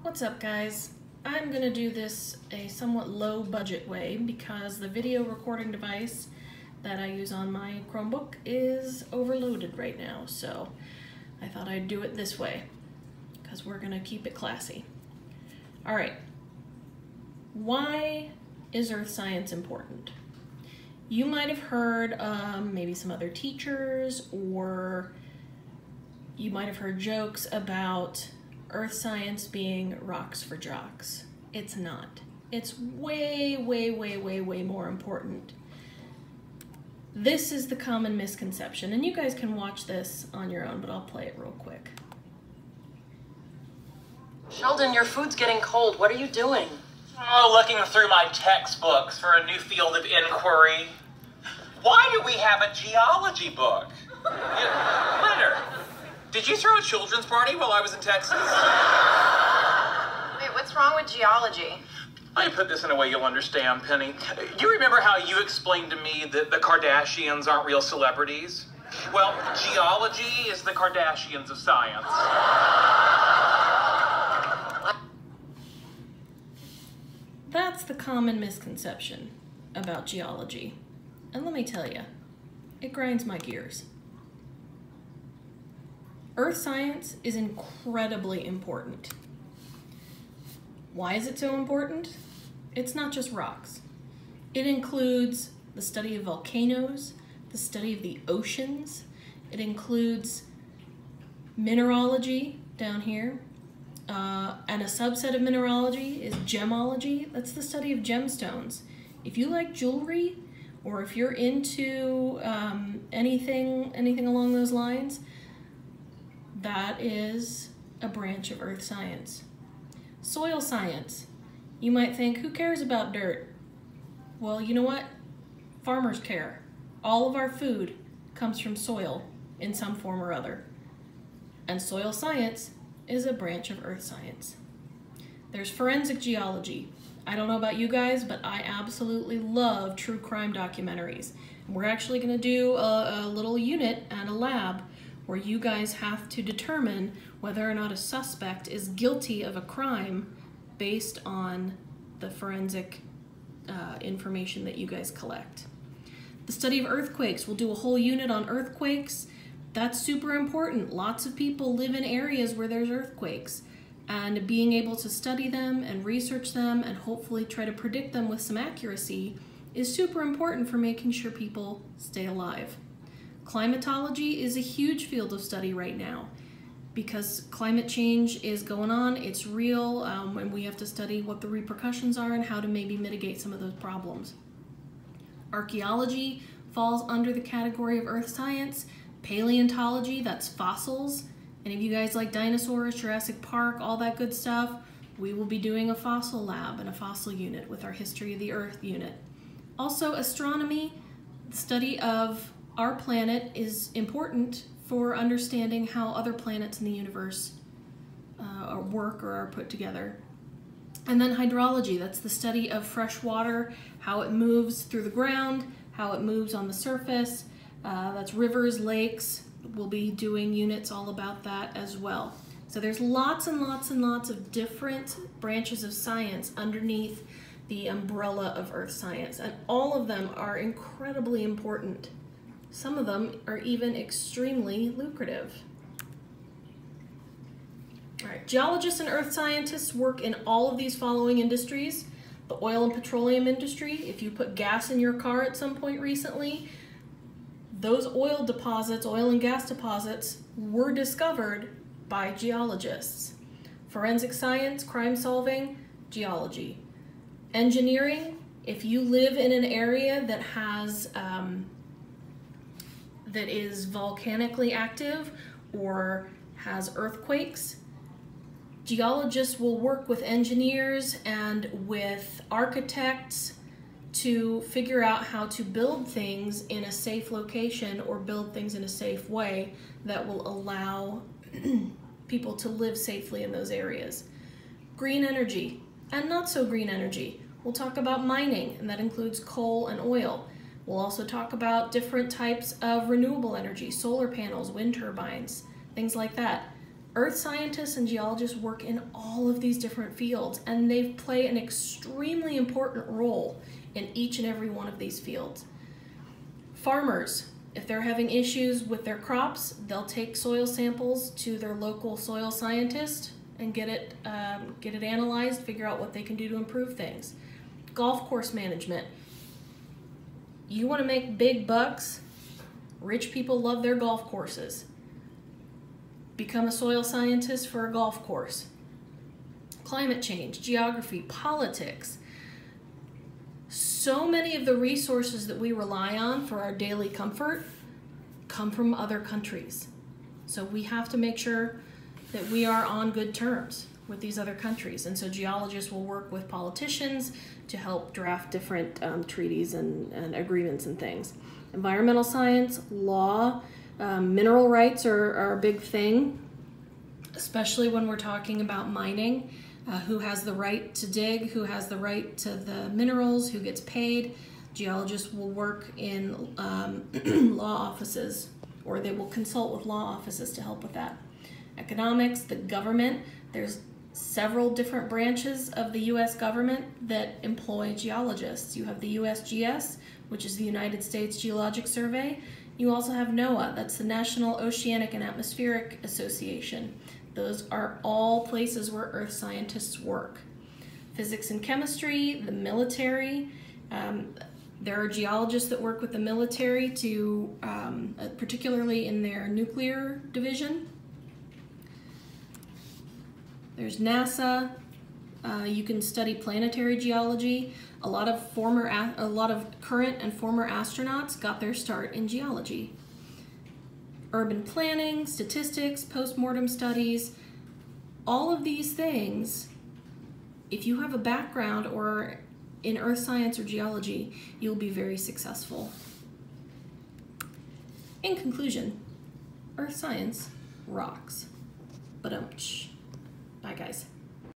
What's up, guys? I'm gonna do this a somewhat low budget way because the video recording device that I use on my Chromebook is overloaded right now, so I thought I'd do it this way because we're gonna keep it classy. All right, why is earth science important? You might have heard maybe some other teachers, or you might have heard jokes about earth science being rocks for jocks. It's not. It's way, way, way, way, way more important. This is the common misconception, and you guys can watch this on your own, but I'll play it real quick. Sheldon, your food's getting cold. What are you doing? Oh, looking through my textbooks for a new field of inquiry. Why do we have a geology book? Leonard, did you throw a children's party while I was in Texas? Wait, what's wrong with geology? Let me put this in a way you'll understand, Penny. You remember how you explained to me that the Kardashians aren't real celebrities? Well, geology is the Kardashians of science. That's the common misconception about geology. And let me tell you, it grinds my gears. Earth science is incredibly important. Why is it so important? It's not just rocks. It includes the study of volcanoes, the study of the oceans. It includes mineralogy down here. And a subset of mineralogy is gemology. That's the study of gemstones. If you like jewelry, or if you're into anything along those lines, that is a branch of earth science. Soil science. You might think, who cares about dirt? Well, you know what? Farmers care. All of our food comes from soil in some form or other. And soil science is a branch of earth science. There's forensic geology. I don't know about you guys, but I absolutely love true crime documentaries. And we're actually gonna do a little unit at a lab where you guys have to determine whether or not a suspect is guilty of a crime based on the forensic information that you guys collect. The study of earthquakes, we'll do a whole unit on earthquakes. That's super important. Lots of people live in areas where there's earthquakes, and being able to study them and research them and hopefully try to predict them with some accuracy is super important for making sure people stay alive. Climatology is a huge field of study right now because climate change is going on, it's real, and we have to study what the repercussions are and how to maybe mitigate some of those problems. Archaeology falls under the category of earth science. Paleontology, that's fossils. And if you guys like dinosaurs, Jurassic Park, all that good stuff, we will be doing a fossil lab and a fossil unit with our History of the Earth unit. Also, astronomy, the study of our planet, is important for understanding how other planets in the universe work or are put together. And then hydrology, that's the study of fresh water, how it moves through the ground, how it moves on the surface. That's rivers, lakes. We'll be doing units all about that as well. So there's lots and lots and lots of different branches of science underneath the umbrella of earth science, and all of them are incredibly important. Some of them are even extremely lucrative. All right, geologists and earth scientists work in all of these following industries. The oil and petroleum industry, if you put gas in your car at some point recently, those oil deposits, oil and gas deposits, were discovered by geologists. Forensic science, crime solving, geology. Engineering, if you live in an area that has, that is volcanically active or has earthquakes, geologists will work with engineers and with architects to figure out how to build things in a safe location or build things in a safe way that will allow people to live safely in those areas. Green energy and not so green energy. We'll talk about mining, and that includes coal and oil. We'll also talk about different types of renewable energy, solar panels, wind turbines, things like that. Earth scientists and geologists work in all of these different fields, and they play an extremely important role in each and every one of these fields. Farmers, if they're having issues with their crops, they'll take soil samples to their local soil scientist and get it analyzed, figure out what they can do to improve things. Golf course management. You want to make big bucks? Rich people love their golf courses. Become a soil scientist for a golf course. Climate change, geography, politics. So many of the resources that we rely on for our daily comfort come from other countries. So we have to make sure that we are on good terms with these other countries. And so geologists will work with politicians to help draft different treaties and agreements and things. Environmental science, law, mineral rights are a big thing, especially when we're talking about mining. Who has the right to dig, who has the right to the minerals, who gets paid. Geologists will work in law offices, or they will consult with law offices to help with that. Economics, the government, there's several different branches of the US government that employ geologists. You have the USGS, which is the United States Geologic Survey. You also have NOAA, that's the National Oceanic and Atmospheric Association. Those are all places where earth scientists work. Physics and chemistry, the military. There are geologists that work with the military to, particularly in their nuclear division. There's NASA. You can study planetary geology. A lot of current and former astronauts got their start in geology. Urban planning, statistics, postmortem studies, all of these things, if you have a background or in earth science or geology, you'll be very successful. In conclusion, earth science rocks. Ba-dum-tsh. Bye, guys.